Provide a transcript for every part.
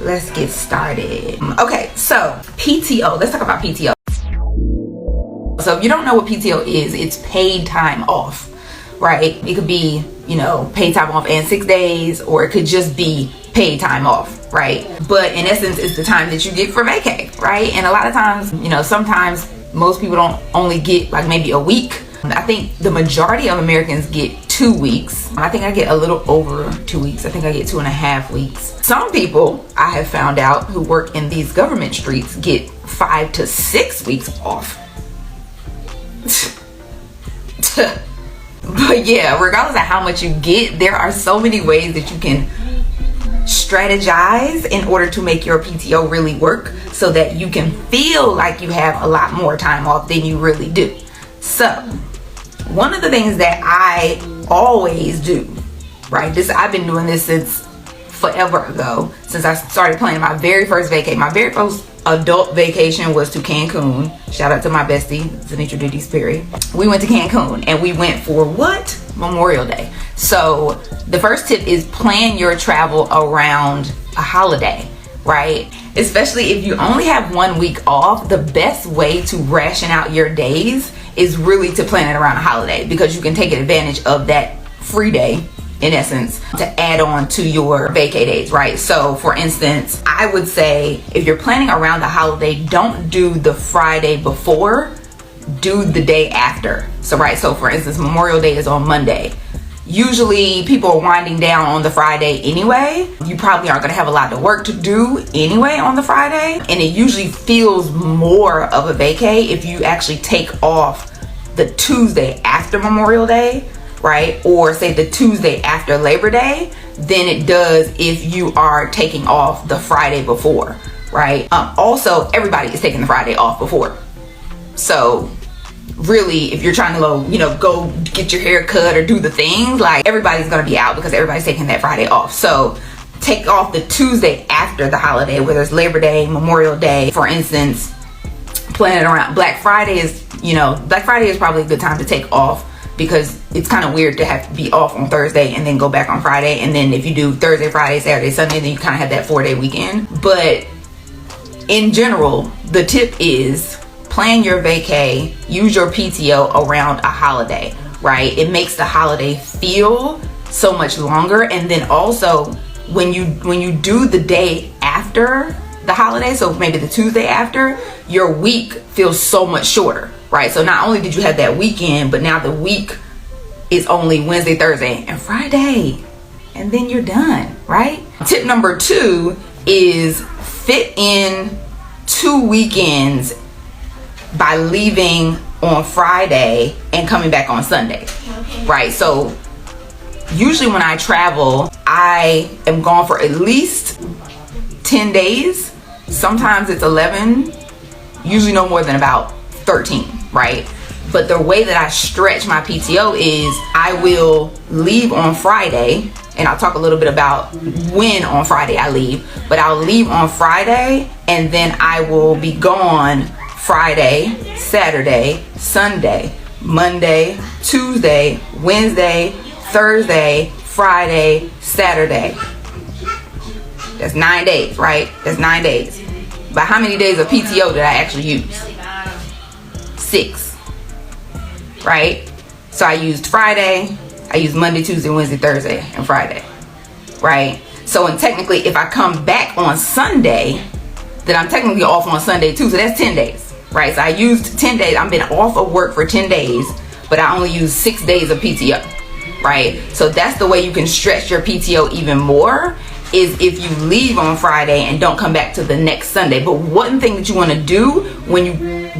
let's get started. Okay, so PTO, let's talk about PTO. So if you don't know what PTO is, it's paid time off, right? It could be, paid time off and 6 days, or it could just be paid time off, right? But in essence, it's the time that you get for vacay, right? And a lot of times, sometimes most people don't only get like maybe a week. I think the majority of Americans get 2 weeks. I think I get a little over 2 weeks. I think I get 2.5 weeks. Some people I have found out who work in these government streets get 5 to 6 weeks off. But yeah, regardless of how much you get, there are so many ways that you can strategize in order to make your PTO really work so that you can feel like you have a lot more time off than you really do. So one of the things that I always do, right? I've been doing this since forever ago, since I started planning my very first vacay. My very first adult vacation was to Cancun. Shout out to my bestie, Zanitra Diddy Perry. We went to Cancun and we went for what? Memorial Day. So the first tip is plan your travel around a holiday, right? Especially if you only have 1 week off, the best way to ration out your days is really to plan it around a holiday, because you can take advantage of that free day, in essence, to add on to your vacay days, right? So for instance, I would say if you're planning around the holiday, don't do the Friday before, do the day after. So for instance, Memorial Day is on Monday. Usually people are winding down on the Friday anyway. You probably aren't going to have a lot of work to do anyway on the Friday. And it usually feels more of a vacay if you actually take off the Tuesday after Memorial Day, right? Or say the Tuesday after Labor Day than it does if you are taking off the Friday before, right? Also, everybody is taking the Friday off before. So really, if you're trying to go get your hair cut or do the things, like everybody's gonna be out because everybody's taking that Friday off. So take off the Tuesday after the holiday, whether it's Labor Day, Memorial Day, for instance. Plan it around Black Friday is probably a good time to take off, because it's kind of weird to have to be off on Thursday and then go back on Friday. And then if you do Thursday, Friday, Saturday, Sunday, then you kind of have that 4-day weekend. But in general, the tip is plan your vacay, use your PTO around a holiday, right? It makes the holiday feel so much longer. And then also when you do the day after the holiday, so maybe the Tuesday after, your week feels so much shorter, right? So not only did you have that weekend, but now the week is only Wednesday, Thursday, and Friday, and then you're done, right? Tip number 2 is fit in 2 weekends by leaving on Friday and coming back on Sunday, right? So usually when I travel, I am gone for at least 10 days. Sometimes it's 11, usually no more than about 13, right? But the way that I stretch my PTO is I will leave on Friday, and I'll talk a little bit about when on Friday I leave, but I'll leave on Friday and then I will be gone Friday, Saturday, Sunday, Monday, Tuesday, Wednesday, Thursday, Friday, Saturday. That's 9 days, right? That's 9 days. But how many days of PTO did I actually use? 6, right? So I used Friday, I used Monday, Tuesday, Wednesday, Thursday, and Friday, right? So and technically, if I come back on Sunday, then I'm technically off on Sunday too. So that's 10 days, right? So I used 10 days. I've been off of work for 10 days, but I only used 6 days of PTO, right? So that's the way you can stretch your PTO even more, is if you leave on Friday and don't come back to the next Sunday. But one thing that you want to do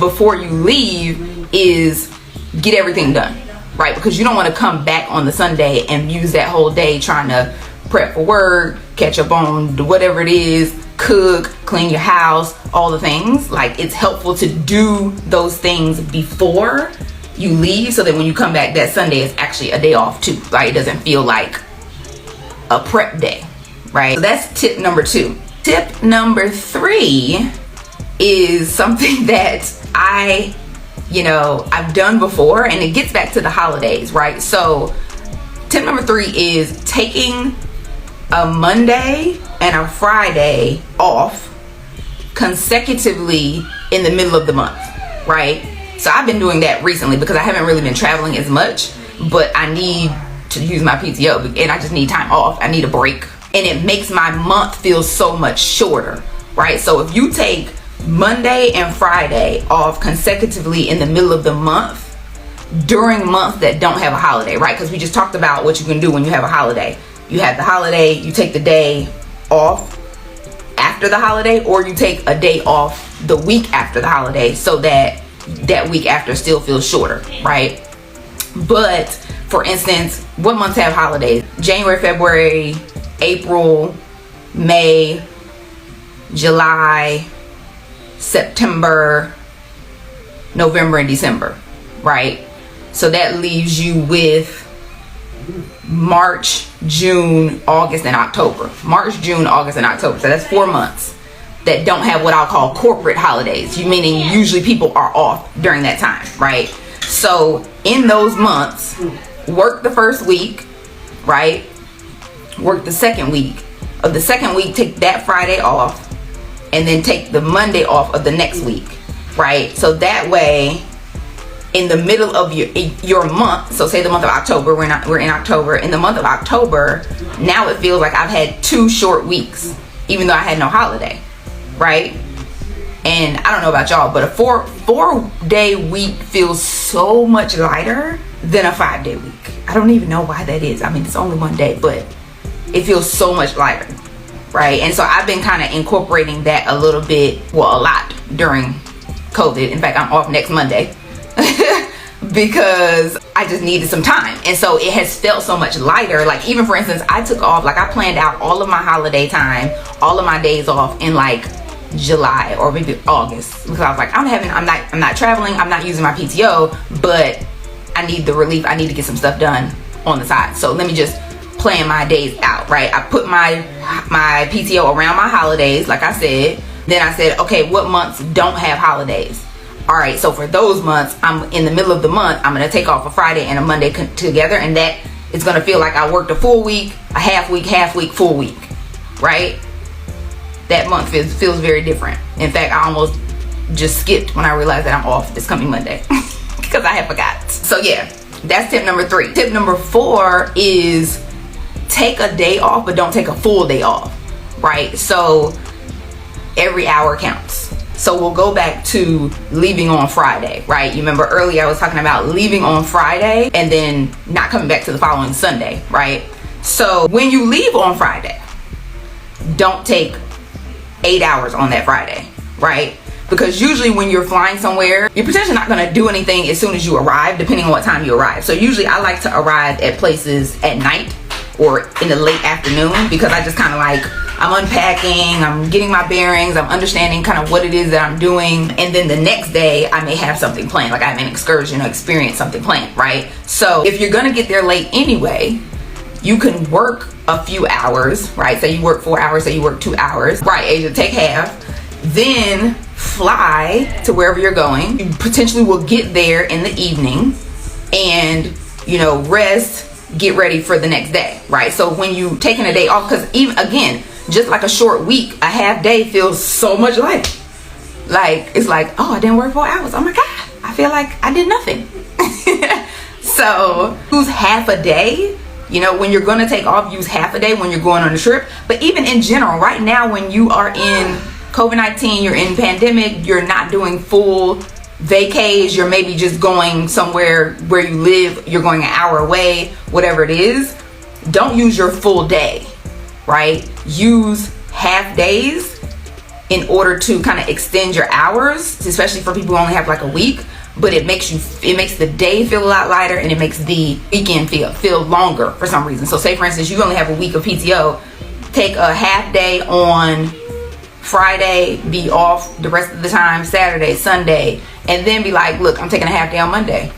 before you leave is get everything done, right? Because you don't want to come back on the Sunday and use that whole day trying to prep for work, catch up on whatever it is, cook, clean your house, all the things. Like, it's helpful to do those things before you leave, so that when you come back that Sunday, it's actually a day off too, right? It doesn't feel like a prep day, right? So that's tip number 2. Tip number 3 is something that I've done before, and it gets back to the holidays, right? So tip number 3 is taking a Monday and a Friday off consecutively in the middle of the month, right? So I've been doing that recently because I haven't really been traveling as much, but I need to use my PTO and I just need time off. I need a break, and it makes my month feel so much shorter, right? So if you take Monday and Friday off consecutively in the middle of the month during months that don't have a holiday, right? Because we just talked about what you can do when you have a holiday. You have the holiday, you take the day off after the holiday, or you take a day off the week after the holiday so that that week after still feels shorter, right? But for instance, what months have holidays? January, February, April, May, July, September, November, and December, right? So that leaves you with March, June, August, and October. March, June, August, and October. So that's 4 months that don't have what I'll call corporate holidays. Meaning usually people are off during that time, right? So in those months, work the first week, right? Work the second week. Of the second week, take that Friday off, and then take the Monday off of the next week, right? So that way, in the middle of your month, so say the month of October, we're in October. In the month of October, now it feels like I've had 2 short weeks, even though I had no holiday, right? And I don't know about y'all, but a four-day week feels so much lighter than a 5-day week. I don't even know why that is. I mean, it's only 1 day, but it feels so much lighter, right? And so I've been kind of incorporating that a little bit, well, a lot during COVID. In fact, I'm off next Monday because I just needed some time. And so it has felt so much lighter. Like, even for instance, I took off, like I planned out all of my holiday time, all of my days off in like July or maybe August, because I was like, I'm not traveling, I'm not using my PTO, but I need the relief. I need to get some stuff done on the side. So let me just plan my days out, right? I put my PTO around my holidays, like I said. Then I said, okay, what months don't have holidays? All right, so for those months, I'm in the middle of the month, I'm going to take off a Friday and a Monday together, and that is going to feel like I worked a full week, a half week, full week, right? That month feels very different. In fact, I almost just skipped when I realized that I'm off this coming Monday because I had forgot. So yeah, that's tip number 3. Tip number 4 is take a day off, but don't take a full day off, right? So every hour counts. So we'll go back to leaving on Friday, right? You remember earlier I was talking about leaving on Friday and then not coming back to the following Sunday, right? So when you leave on Friday, don't take 8 hours on that Friday, right? Because usually when you're flying somewhere, you're potentially not going to do anything as soon as you arrive, depending on what time you arrive. So usually I like to arrive at places at night or in the late afternoon, because I just kind of like, I'm unpacking, I'm getting my bearings, I'm understanding kind of what it is that I'm doing, and then the next day I may have something planned, like I have an excursion or experience something planned, right? So if you're gonna get there late anyway, you can work a few hours, right? Say you work 4 hours, say you work 2 hours, right? Asia, take half, then fly to wherever you're going. You potentially will get there in the evening and, you know, rest, get ready for the next day, right? So when you taking a day off, because even again, just like a short week, a half day feels so much lighter. Like, it's like, oh, I didn't work 4 hours. Oh my God, I feel like I did nothing. So use half a day. You know, when you're going to take off, use half a day when you're going on a trip. But even in general, right now, when you are in COVID-19, you're in pandemic, you're not doing full vacays, you're maybe just going somewhere where you live, you're going an hour away, whatever it is, don't use your full day, right? Use half days in order to kind of extend your hours, especially for people who only have like a week. But it makes the day feel a lot lighter, and it makes the weekend feel longer for some reason. So say for instance, you only have a week of PTO, take a half day on Friday, be off the rest of the time, Saturday, Sunday, and then be like, look, I'm taking a half day on Monday.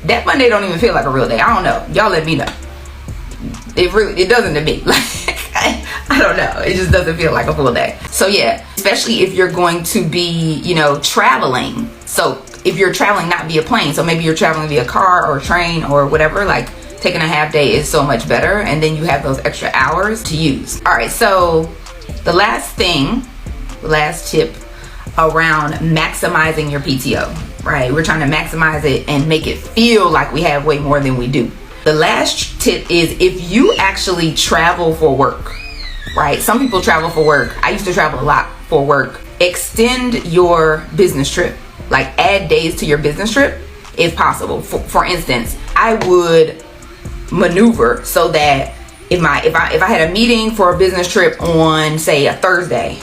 That Monday don't even feel like a real day. I don't know. Y'all let me know. It doesn't to me. Like, I don't know. It just doesn't feel like a full day. So yeah, especially if you're going to be, you know, traveling. So if you're traveling not via plane, so maybe you're traveling via car or train or whatever, like taking a half day is so much better, and then you have those extra hours to use. All right, so the last tip around maximizing your PTO, right? We're trying to maximize it and make it feel like we have way more than we do. The last tip is if you actually travel for work, right? Some people travel for work. I used to travel a lot for work. Extend your business trip, like add days to your business trip if possible. For instance, I would maneuver so that if I had a meeting for a business trip on, say, a Thursday,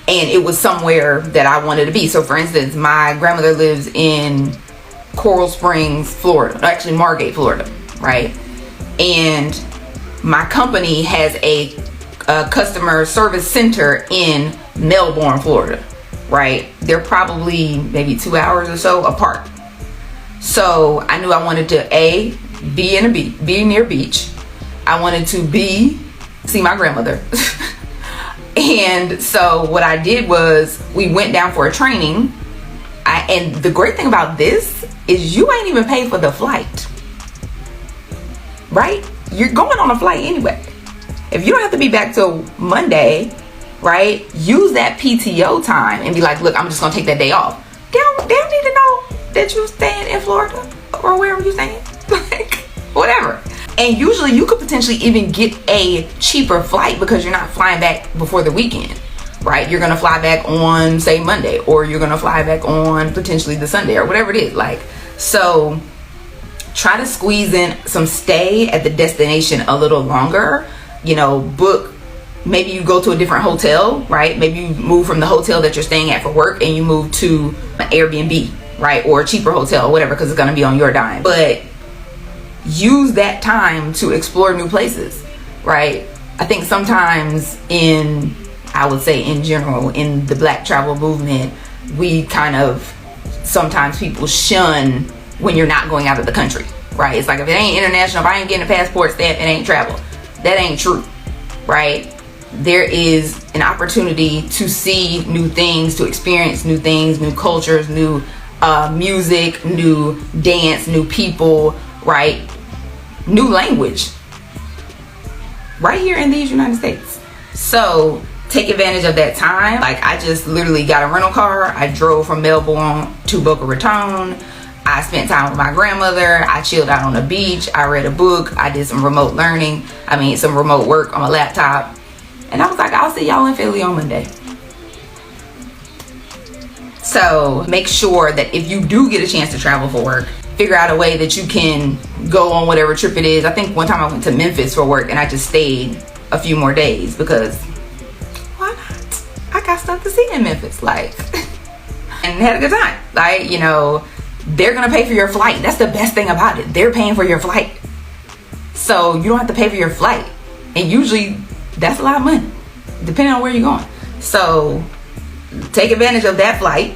and it was somewhere that I wanted to be. So for instance, my grandmother lives in Coral Springs, Florida, actually Margate, Florida, right? And my company has a customer service center in Melbourne, Florida, right? They're probably maybe 2 hours or so apart. So I knew I wanted to be near beach. I wanted to see my grandmother. And so what I did was we went down for a training. And the great thing about this is you ain't even paid for the flight, right? You're going on a flight anyway. If you don't have to be back till Monday, right? Use that PTO time and be like, look, I'm just gonna take that day off. They don't need to know that you're staying in Florida or wherever you're staying. Like, whatever. And usually you could potentially even get a cheaper flight because you're not flying back before the weekend, right? You're gonna fly back on, say, Monday, or you're gonna fly back on potentially the Sunday or whatever it is. Like, so try to squeeze in some stay at the destination a little longer. You know, book, maybe you go to a different hotel, right? Maybe you move from the hotel that you're staying at for work and you move to an Airbnb, right? Or a cheaper hotel or whatever, because it's gonna be on your dime. But use that time to explore new places, right? I think sometimes I would say in general, in the Black travel movement, we kind of, sometimes people shun when you're not going out of the country, right? It's like, if it ain't international, if I ain't getting a passport stamp, it ain't travel. That ain't true, right? There is an opportunity to see new things, to experience new things, new cultures, new music, new dance, new people, right? New language, right here in these United States. So take advantage of that time. Like, I just literally got a rental car. I drove from Melbourne to Boca Raton. I spent time with my grandmother. I chilled out on the beach. I read a book. I did some remote learning. Some remote work on my laptop. And I was like, I'll see y'all in Philly on Monday. So make sure that if you do get a chance to travel for work, figure out a way that you can go on whatever trip it is. I think one time I went to Memphis for work and I just stayed a few more days because why not? I got stuff to see in Memphis, like, and had a good time. Like, you know, they're gonna pay for your flight. That's the best thing about it. They're paying for your flight. So you don't have to pay for your flight. And usually that's a lot of money, depending on where you're going. So take advantage of that flight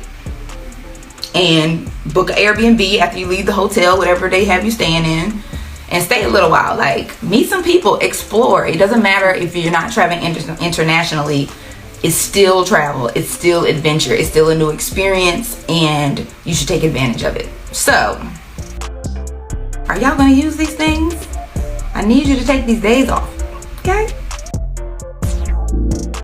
and book an Airbnb after you leave the hotel, whatever they have you staying in, and stay a little while. Like, meet some people, explore. It doesn't matter if you're not traveling internationally. It's still travel. It's still adventure. It's still a new experience, and you should take advantage of it. So, are y'all gonna use these things? I need you to take these days off, okay?